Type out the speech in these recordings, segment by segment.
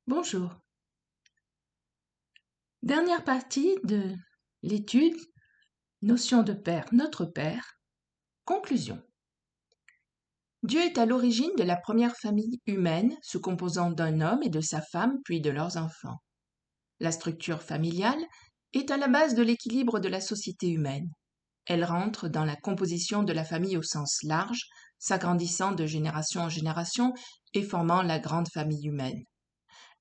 Bonjour. Dernière partie de l'étude Notion de Père, notre Père. Conclusion. Dieu est à l'origine de la première famille humaine, se composant d'un homme et de sa femme, puis de leurs enfants. La structure familiale est à la base de l'équilibre de la société humaine. Elle rentre dans la composition de la famille au sens large, s'agrandissant de génération en génération et formant la grande famille humaine.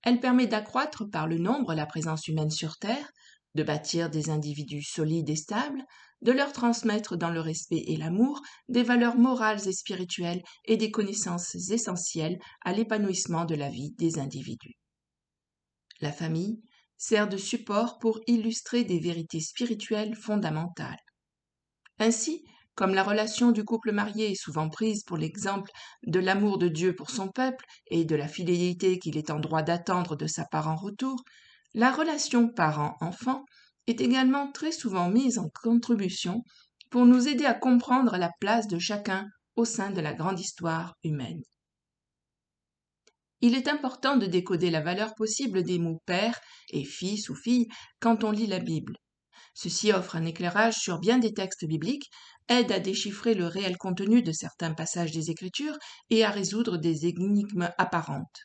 Elle permet d'accroître par le nombre la présence humaine sur Terre, de bâtir des individus solides et stables, de leur transmettre dans le respect et l'amour des valeurs morales et spirituelles et des connaissances essentielles à l'épanouissement de la vie des individus. La famille sert de support pour illustrer des vérités spirituelles fondamentales. Ainsi, comme la relation du couple marié est souvent prise pour l'exemple de l'amour de Dieu pour son peuple et de la fidélité qu'il est en droit d'attendre de sa part en retour, la relation parent-enfant est également très souvent mise en contribution pour nous aider à comprendre la place de chacun au sein de la grande histoire humaine. Il est important de décoder la valeur possible des mots père et fils ou fille quand on lit la Bible. Ceci offre un éclairage sur bien des textes bibliques, aide à déchiffrer le réel contenu de certains passages des Écritures et à résoudre des énigmes apparentes.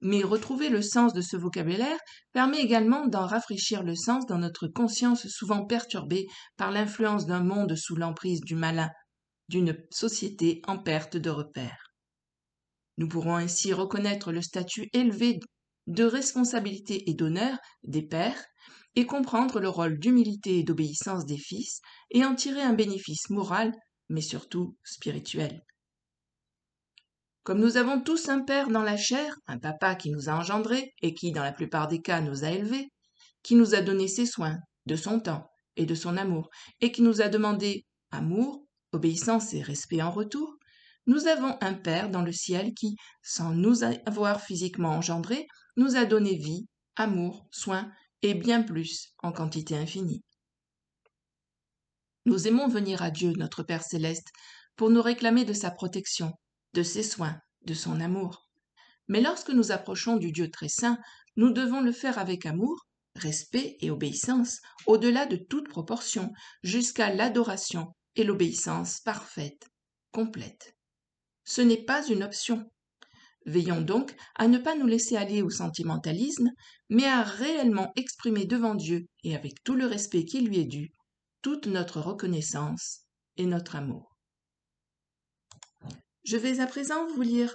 Mais retrouver le sens de ce vocabulaire permet également d'en rafraîchir le sens dans notre conscience souvent perturbée par l'influence d'un monde sous l'emprise du malin, d'une société en perte de repères. Nous pourrons ainsi reconnaître le statut élevé de responsabilité et d'honneur des pères et comprendre le rôle d'humilité et d'obéissance des fils et en tirer un bénéfice moral, mais surtout spirituel. Comme nous avons tous un père dans la chair, un papa qui nous a engendrés et qui, dans la plupart des cas, nous a élevés, qui nous a donné ses soins, de son temps et de son amour, et qui nous a demandé amour, obéissance et respect en retour, nous avons un Père dans le ciel qui, sans nous avoir physiquement engendrés, nous a donné vie, amour, soins et bien plus en quantité infinie. Nous aimons venir à Dieu, notre Père céleste, pour nous réclamer de sa protection, de ses soins, de son amour. Mais lorsque nous approchons du Dieu très saint, nous devons le faire avec amour, respect et obéissance, au-delà de toute proportion, jusqu'à l'adoration et l'obéissance parfaite, complète. Ce n'est pas une option. Veillons donc à ne pas nous laisser aller au sentimentalisme, mais à réellement exprimer devant Dieu, et avec tout le respect qui lui est dû, toute notre reconnaissance et notre amour. Je vais à présent vous lire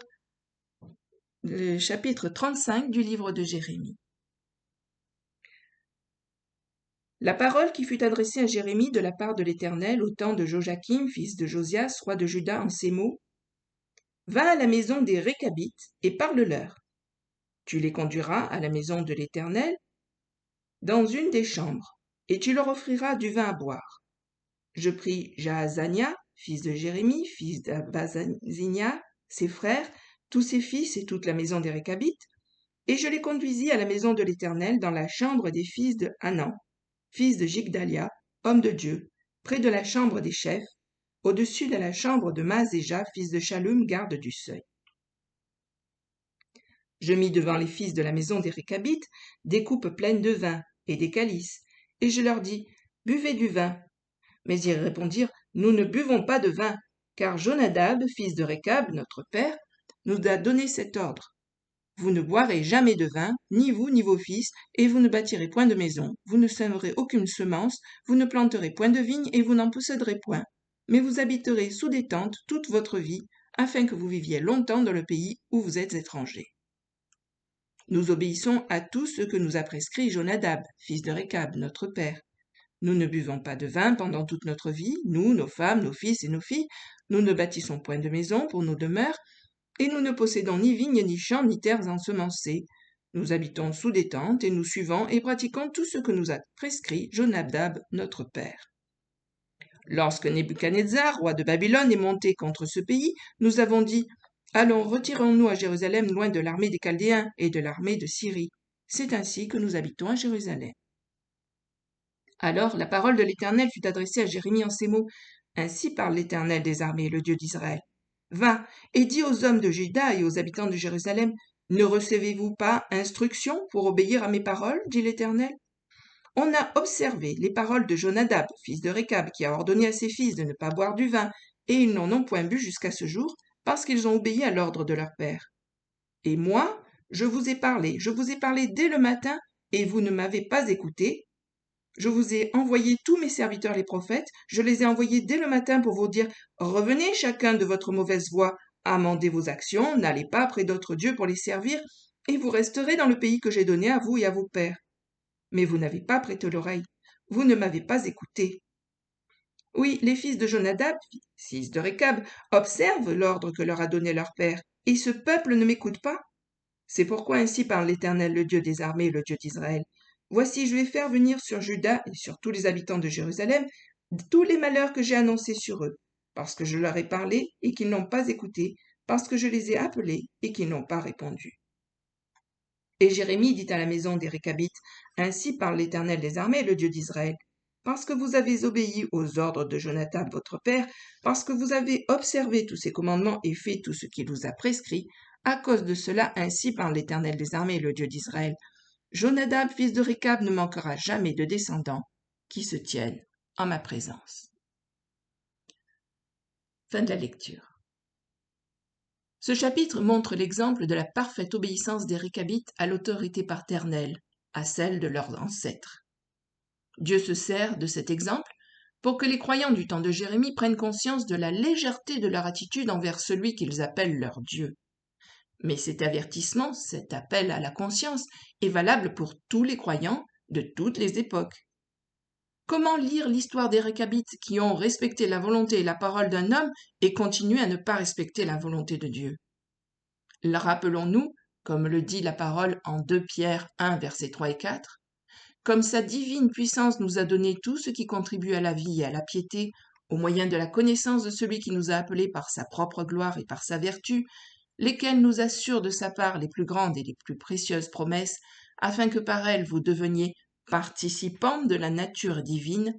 le chapitre 35 du livre de Jérémie. La parole qui fut adressée à Jérémie de la part de l'Éternel au temps de Joachim, fils de Josias, roi de Juda, en ces mots: Va à la maison des Récabites et parle-leur. Tu les conduiras à la maison de l'Éternel dans une des chambres, et tu leur offriras du vin à boire. Je pris Jaazania, fils de Jérémie, fils d'Abazinia, ses frères, tous ses fils et toute la maison des Récabites, et je les conduisis à la maison de l'Éternel dans la chambre des fils de Hanan, fils de Jigdalia, homme de Dieu, près de la chambre des chefs, au-dessus de la chambre de Maazéja, fils de Shallum, garde du seuil. Je mis devant les fils de la maison des Récabites des coupes pleines de vin et des calices, et je leur dis: Buvez du vin. Mais ils répondirent: Nous ne buvons pas de vin, car Jonadab, fils de Récab, notre père, nous a donné cet ordre. Vous ne boirez jamais de vin, ni vous ni vos fils, et vous ne bâtirez point de maison, vous ne sèmerez aucune semence, vous ne planterez point de vigne, et vous n'en posséderez point. Mais vous habiterez sous des tentes toute votre vie, afin que vous viviez longtemps dans le pays où vous êtes étrangers. Nous obéissons à tout ce que nous a prescrit Jonadab, fils de Récab, notre père. Nous ne buvons pas de vin pendant toute notre vie, nous, nos femmes, nos fils et nos filles, nous ne bâtissons point de maison pour nos demeures, et nous ne possédons ni vignes, ni champs, ni terres ensemencées. Nous habitons sous des tentes, et nous suivons et pratiquons tout ce que nous a prescrit Jonadab, notre père. Lorsque Nebuchadnezzar, roi de Babylone, est monté contre ce pays, nous avons dit: Allons, retirons-nous à Jérusalem, loin de l'armée des Chaldéens et de l'armée de Syrie. C'est ainsi que nous habitons à Jérusalem. Alors la parole de l'Éternel fut adressée à Jérémie en ces mots: Ainsi parle l'Éternel des armées, le Dieu d'Israël. Va et dis aux hommes de Juda et aux habitants de Jérusalem: Ne recevez-vous pas instruction pour obéir à mes paroles, dit l'Éternel? On a observé les paroles de Jonadab, fils de Récab, qui a ordonné à ses fils de ne pas boire du vin, et ils n'en ont point bu jusqu'à ce jour, parce qu'ils ont obéi à l'ordre de leur père. Et moi, je vous ai parlé dès le matin, et vous ne m'avez pas écouté. Je vous ai envoyé tous mes serviteurs les prophètes, je les ai envoyés dès le matin pour vous dire, revenez chacun de votre mauvaise voie, amendez vos actions, n'allez pas après d'autres dieux pour les servir, et vous resterez dans le pays que j'ai donné à vous et à vos pères. Mais vous n'avez pas prêté l'oreille, vous ne m'avez pas écouté. Oui, les fils de Jonadab, fils de Récab, observent l'ordre que leur a donné leur père, et ce peuple ne m'écoute pas. C'est pourquoi ainsi parle l'Éternel, le Dieu des armées, le Dieu d'Israël. Voici, je vais faire venir sur Juda et sur tous les habitants de Jérusalem tous les malheurs que j'ai annoncés sur eux, parce que je leur ai parlé et qu'ils n'ont pas écouté, parce que je les ai appelés et qu'ils n'ont pas répondu. Et Jérémie dit à la maison des Récabites, ainsi parle l'Éternel des armées, le Dieu d'Israël. Parce que vous avez obéi aux ordres de Jonathan votre père, parce que vous avez observé tous ses commandements et fait tout ce qu'il vous a prescrit, à cause de cela, ainsi parle l'Éternel des armées, le Dieu d'Israël. Jonadab, fils de Récab, ne manquera jamais de descendants qui se tiennent en ma présence. Fin de la lecture. Ce chapitre montre l'exemple de la parfaite obéissance des Récabites à l'autorité paternelle, à celle de leurs ancêtres. Dieu se sert de cet exemple pour que les croyants du temps de Jérémie prennent conscience de la légèreté de leur attitude envers celui qu'ils appellent leur Dieu. Mais cet avertissement, cet appel à la conscience, est valable pour tous les croyants de toutes les époques. Comment lire l'histoire des Récabites qui ont respecté la volonté et la parole d'un homme et continué à ne pas respecter la volonté de Dieu? Rappelons-nous, comme le dit la parole en 2 Pierre 1, versets 3 et 4, comme sa divine puissance nous a donné tout ce qui contribue à la vie et à la piété, au moyen de la connaissance de celui qui nous a appelés par sa propre gloire et par sa vertu, lesquels nous assurent de sa part les plus grandes et les plus précieuses promesses, afin que par elles vous deveniez participants de la nature divine,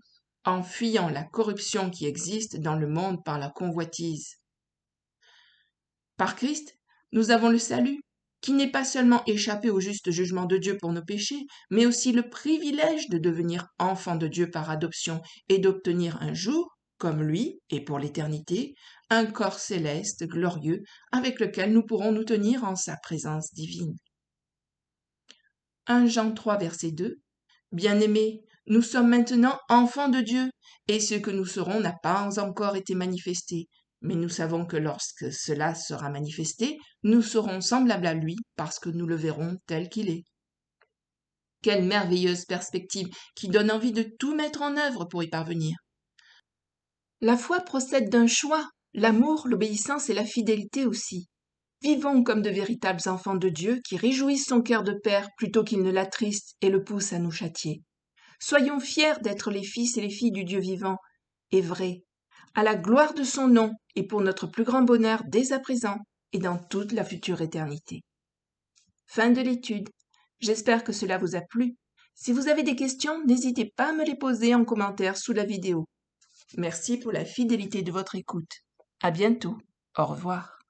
en fuyant la corruption qui existe dans le monde par la convoitise. Par Christ, nous avons le salut, qui n'est pas seulement échappé au juste jugement de Dieu pour nos péchés, mais aussi le privilège de devenir enfants de Dieu par adoption et d'obtenir un jour, comme lui et pour l'éternité, un corps céleste, glorieux, avec lequel nous pourrons nous tenir en sa présence divine. 1 Jean 3, verset 2. Bien-aimés, nous sommes maintenant enfants de Dieu, et ce que nous serons n'a pas encore été manifesté. Mais nous savons que lorsque cela sera manifesté, nous serons semblables à lui, parce que nous le verrons tel qu'il est. Quelle merveilleuse perspective qui donne envie de tout mettre en œuvre pour y parvenir. La foi procède d'un choix, l'amour, l'obéissance et la fidélité aussi. Vivons comme de véritables enfants de Dieu qui réjouissent son cœur de père plutôt qu'il ne l'attriste et le pousse à nous châtier. Soyons fiers d'être les fils et les filles du Dieu vivant et vrai, à la gloire de son nom et pour notre plus grand bonheur dès à présent et dans toute la future éternité. Fin de l'étude. J'espère que cela vous a plu. Si vous avez des questions, n'hésitez pas à me les poser en commentaire sous la vidéo. Merci pour la fidélité de votre écoute. À bientôt. Au revoir.